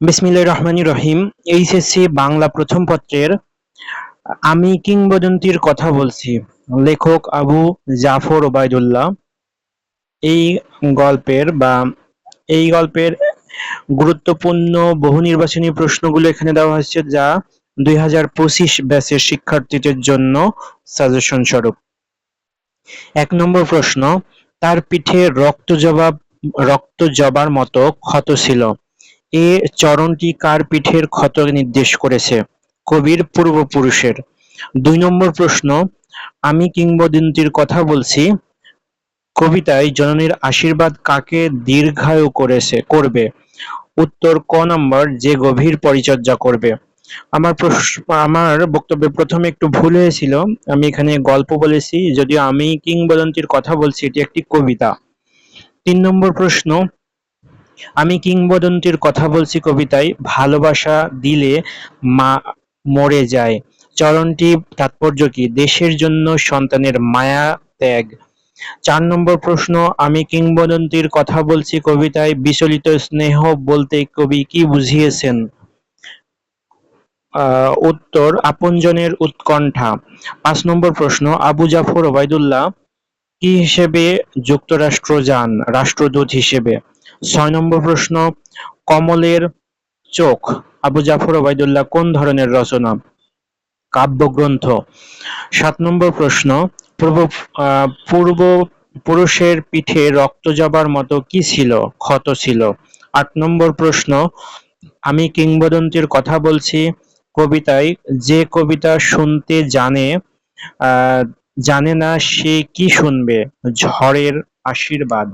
বিসমিল্লাহির রহমানির রহিম। এইচএসসি বাংলা প্রথম পত্রের আমি কিংবদন্তির কথা বলছি, লেখক আবু জাফর ওবায়দুল্লাহ। এই গল্পের গুরুত্বপূর্ণ বহু নির্বাচনী প্রশ্নগুলো এখানে দেওয়া হয়েছে, যা 2025 ব্যাচের শিক্ষার্থীদের জন্য সাজেশন স্বরূপ। 1 নম্বর প্রশ্ন, তার পিঠে রক্ত জবার মতো ক্ষত ছিল। এ চরণটি কার পিঠের ক্ষত নির্দেশ করেছে? কবির পূর্বপুরুষের। 2 নম্বর প্রশ্ন, আমি কিংবদন্তির কথা বলছি কবিতায় জননীর আশীর্বাদ কাকে দীর্ঘায়ু করবে? উত্তর ক নম্বর, যে গভীর পরিচর্যা করবে। আমার বক্তব্যে প্রথমে একটু ভুল হয়েছিল, আমি এখানে গল্প বলেছি, যদিও আমি কিংবদন্তির কথা বলছি এটি একটি কবিতা। 3 নম্বর প্রশ্ন, আমি কিংবদন্তির কথা বলছি কবিতায় ভালোবাসা দিলে মা মরে যায় চরণটির তাৎপর্য কি? দেশের জন্য সন্তানের মায়া ত্যাগ। 4 নম্বর প্রশ্ন, আমি কিংবদন্তির কথা বলছি কবিতায় বিচলিত স্নেহ বলতে কবি কি বুঝিয়েছেন? উত্তর আপনজনের উৎকণ্ঠা। 5 নম্বর প্রশ্ন, আবু জাফর ওবায়দুল্লাহ কি হিসেবে যুক্তরাষ্ট্র যান? রাষ্ট্রদূত হিসেবে। 6 নম্বর প্রশ্ন, কমলের চোখ আবু জাফর ওবায়দুল্লাহ কোন ধরনের রচনা? কাব্যগ্রন্থ। 7 নম্বর প্রশ্ন, পূর্বপুরুষের পিঠে রক্ত জবার মতো কি ছিল? ক্ষত ছিল। 8 নম্বর প্রশ্ন, আমি কিংবদন্তির কথা বলছি কবিতায় যে কবিতা শুনতে জানে না সে কি শুনবে? ঝড়ের আশীর্বাদ,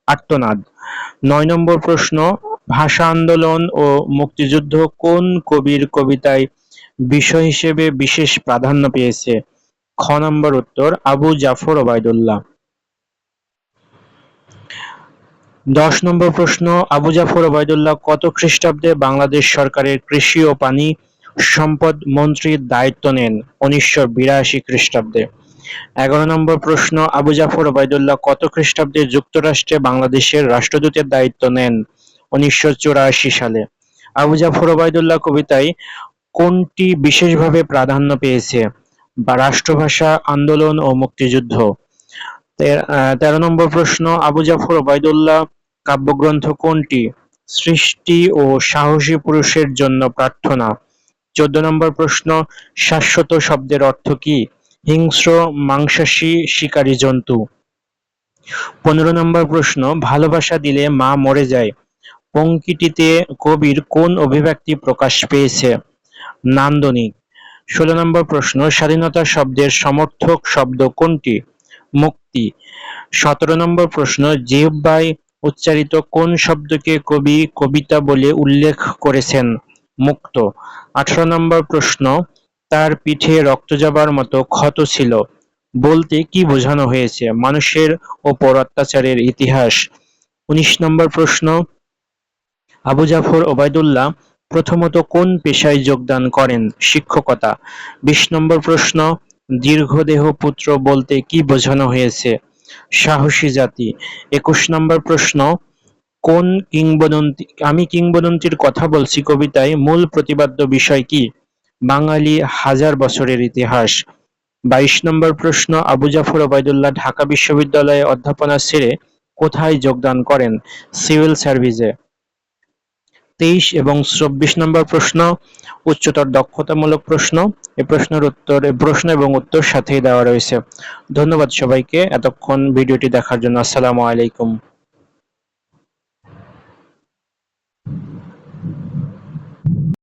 আর্তনাদ। 9 নম্বর প্রশ্ন, ভাষা আন্দোলন ও মুক্তিযুদ্ধ কোন কবির কবিতায় বিষয় হিসেবে বিশেষ প্রাধান্য পেয়েছে? খ নম্বর উত্তর আবু জাফর ওবায়দুল্লাহ। 10 নম্বর প্রশ্ন, আবু জাফর ওবায়দুল্লাহ কত খ্রিস্টাব্দে বাংলাদেশ সরকারের কৃষি ও পানি সম্পদ মন্ত্রীর দায়িত্ব নেন? 1982 খ্রিস্টাব্দে। 11 নম্বর প্রশ্ন, আবু জাফর ওবায়দুল্লাহ কত খ্রিস্টাব্দে যুক্তরাষ্ট্রে বাংলাদেশের রাষ্ট্রদূতের দায়িত্ব নেন? 1984 সালে। আবু জাফর ওবায়দুল্লাহ কবিতায় কোনটি বিশেষভাবে প্রাধান্য পেয়েছে? বা রাষ্ট্রভাষা আন্দোলন ও মুক্তিযুদ্ধ। 13 নম্বর প্রশ্ন, আবু জাফর ওবায়দুল্লাহ কাব্যগ্রন্থ কোনটি? সৃষ্টি ও সাহসী পুরুষের জন্য প্রার্থনা। 14 নম্বর প্রশ্ন, শাশ্বত শব্দের অর্থ কি? হিংস্র মাংসাশী শিকারী জন্তু। 15 নম্বর প্রশ্ন, ভালোবাসা দিলে মা মরে যায় পংক্তিটিতে কবির কোন অভিব্যক্তি প্রকাশ পেয়েছে? নান্দনিক। 16 নম্বর প্রশ্ন, স্বাধীনতা শব্দের সমর্থক শব্দ কোনটি? মুক্তি। 17 নম্বর প্রশ্ন, জিহ্বায় উচ্চারিত কোন শব্দকে কবি কবিতা বলে উল্লেখ করেছেন? মুক্ত। 18 নম্বর প্রশ্ন, তার পিঠে রক্ত জবার মতো ক্ষত ছিল বলতে কি বোঝানো হয়েছে? মানুষের ওপর অত্যাচারের ইতিহাস। 19 নম্বর প্রশ্ন, আবু জাফর ওবায়দুল্লাহ প্রথমত কোন পেশায় যোগদান করেন? শিক্ষকতা। 20 নম্বর প্রশ্ন, দীর্ঘদেহ পুত্র বলতে কি বোঝানো হয়েছে? সাহসী জাতি। 21 নম্বর প্রশ্ন, আমি কিংবদন্তির কথা বলছি কবিতায় মূল প্রতিপাদ্য বিষয় কি? বাঙালি হাজার বছরের ইতিহাস। 22 নম্বর প্রশ্ন, আবু জাফর ওবায়দুল্লাহ ঢাকা বিশ্ববিদ্যালয়ে অধ্যাপনা ছেড়ে কোথায় যোগদান করেন? সিভিল সার্ভিসে। 23 এবং 24 নম্বর প্রশ্ন উচ্চতর দক্ষতামূলক প্রশ্ন। এই প্রশ্ন এবং উত্তর সাথেই দেওয়া রয়েছে। ধন্যবাদ সবাইকে এতক্ষণ ভিডিওটি দেখার জন্য। আসসালামু আলাইকুম।